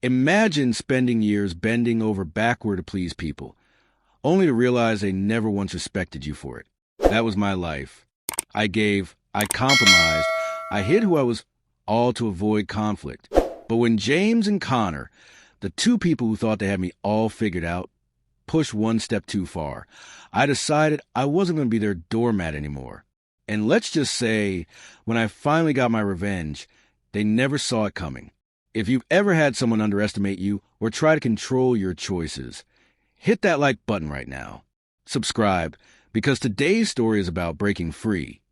Imagine spending years bending over backward to please people, only to realize they never once respected you for it. That was my life. I gave, I compromised, I hid who I was, all to avoid conflict. But when James and Connor, the two people who thought they had me all figured out, pushed one step too far, I decided I wasn't going to be their doormat anymore. And let's just say, when I finally got my revenge, they never saw it coming. If you've ever had someone underestimate you or try to control your choices, hit that like button right now. Subscribe, because today's story is about breaking free,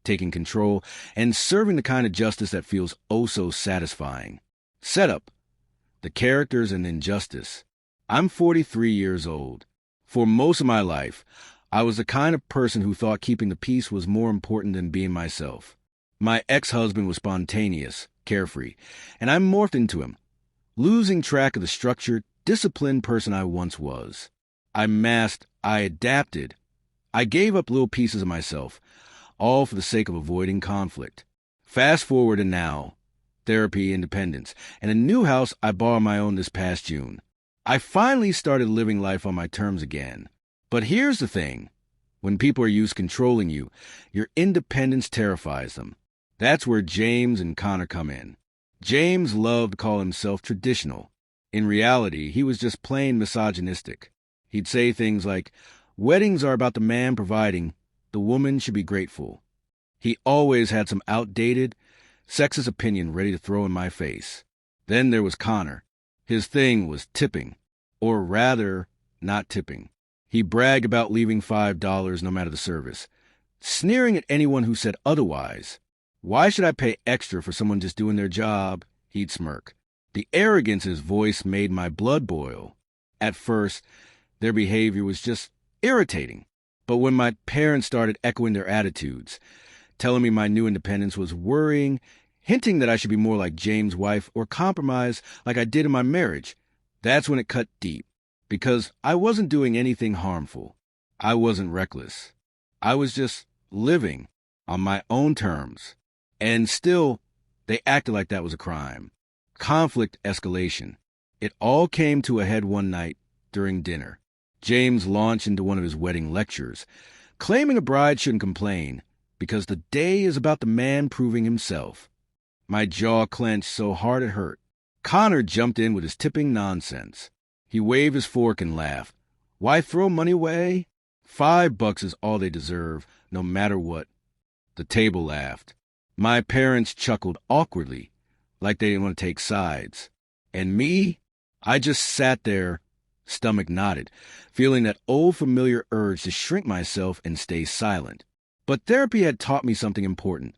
taking control, and serving the kind of justice that feels oh so satisfying. Setup: the characters and injustice. I'm 43 years old. For most of my life, I was the kind of person who thought keeping the peace was more important than being myself. My ex-husband was spontaneous, carefree, and I morphed into him, losing track of the structured, disciplined person I once was. I masked, I adapted. I gave up little pieces of myself, all for the sake of avoiding conflict. Fast forward to now, therapy, independence, and a new house I bought on my own this past June. I finally started living life on my terms again. But here's the thing. When people are used to controlling you, your independence terrifies them. That's where James and Connor come in. James loved to call himself traditional. In reality, he was just plain misogynistic. He'd say things like, "Weddings are about the man providing, the woman should be grateful." He always had some outdated, sexist opinion ready to throw in my face. Then there was Connor. His thing was tipping, or rather, not tipping. He bragged about leaving $5 no matter the service, sneering at anyone who said otherwise. "Why should I pay extra for someone just doing their job?" He'd smirk. The arrogance in his voice made my blood boil. At first, their behavior was just irritating. But when my parents started echoing their attitudes, telling me my new independence was worrying, hinting that I should be more like James' wife or compromise like I did in my marriage, that's when it cut deep. Because I wasn't doing anything harmful. I wasn't reckless. I was just living on my own terms. And still, they acted like that was a crime. Conflict escalation. It all came to a head one night during dinner. James launched into one of his wedding lectures, claiming a bride shouldn't complain because the day is about the man proving himself. My jaw clenched so hard it hurt. Connor jumped in with his tipping nonsense. He waved his fork and laughed. Why throw money away? $5 is all they deserve, no matter what. The table laughed. My parents chuckled awkwardly, like they didn't want to take sides. And me? I just sat there, stomach knotted, feeling that old familiar urge to shrink myself and stay silent. But therapy had taught me something important.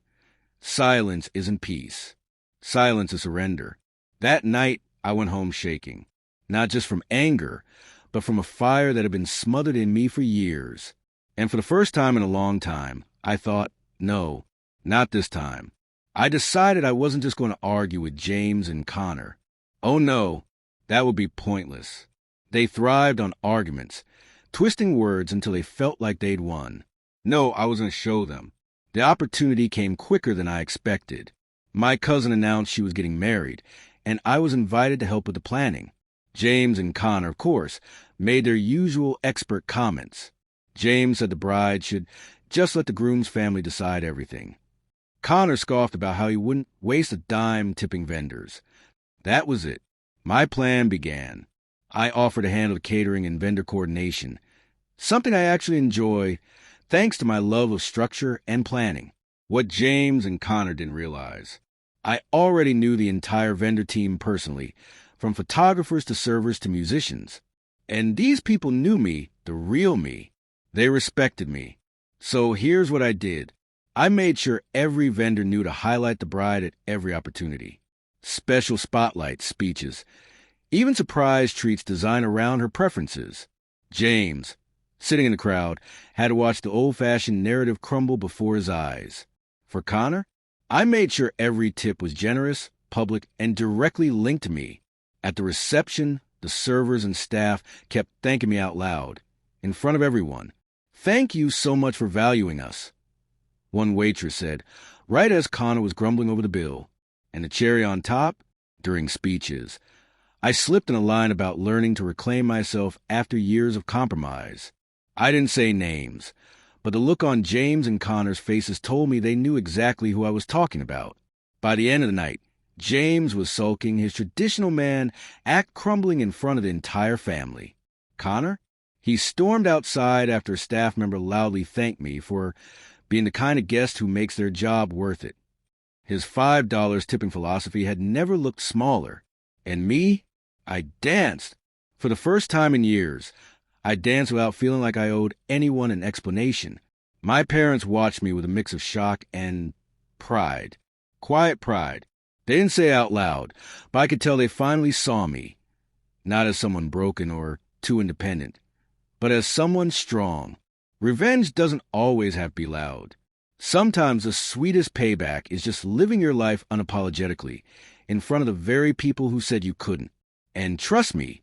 Silence isn't peace. Silence is surrender. That night, I went home shaking. Not just from anger, but from a fire that had been smothered in me for years. And for the first time in a long time, I thought, no, not this time. I decided I wasn't just going to argue with James and Connor. Oh no, that would be pointless. They thrived on arguments, twisting words until they felt like they'd won. No, I was going to show them. The opportunity came quicker than I expected. My cousin announced she was getting married, and I was invited to help with the planning. James and Connor, of course, made their usual expert comments. James said the bride should just let the groom's family decide everything. Connor scoffed about how he wouldn't waste a dime tipping vendors. That was it. My plan began. I offered to handle the catering and vendor coordination, something I actually enjoy thanks to my love of structure and planning. What James and Connor didn't realize, I already knew the entire vendor team personally, from photographers to servers to musicians. And these people knew me, the real me. They respected me. So here's what I did. I made sure every vendor knew to highlight the bride at every opportunity. Special spotlight speeches, even surprise treats designed around her preferences. James, sitting in the crowd, had to watch the old-fashioned narrative crumble before his eyes. For Connor, I made sure every tip was generous, public, and directly linked to me. At the reception, the servers and staff kept thanking me out loud, in front of everyone. "Thank you so much for valuing us," one waitress said, right as Connor was grumbling over the bill. And the cherry on top, during speeches, I slipped in a line about learning to reclaim myself after years of compromise. I didn't say names, but the look on James and Connor's faces told me they knew exactly who I was talking about. By the end of the night, James was sulking, his traditional man act crumbling in front of the entire family. Connor? He stormed outside after a staff member loudly thanked me for being the kind of guest who makes their job worth it. His $5 tipping philosophy had never looked smaller. And me? I danced. For the first time in years, I danced without feeling like I owed anyone an explanation. My parents watched me with a mix of shock and pride. Quiet pride. They didn't say it out loud, but I could tell they finally saw me. Not as someone broken or too independent, but as someone strong. Revenge doesn't always have to be loud. Sometimes the sweetest payback is just living your life unapologetically in front of the very people who said you couldn't. And trust me,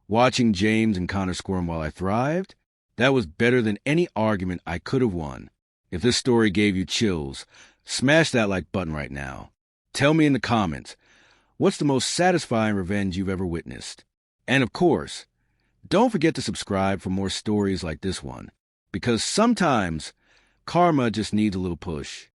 watching James and Connor squirm while I thrived, that was better than any argument I could have won. If this story gave you chills, smash that like button right now. Tell me in the comments, what's the most satisfying revenge you've ever witnessed? And of course, don't forget to subscribe for more stories like this one, because sometimes karma just needs a little push.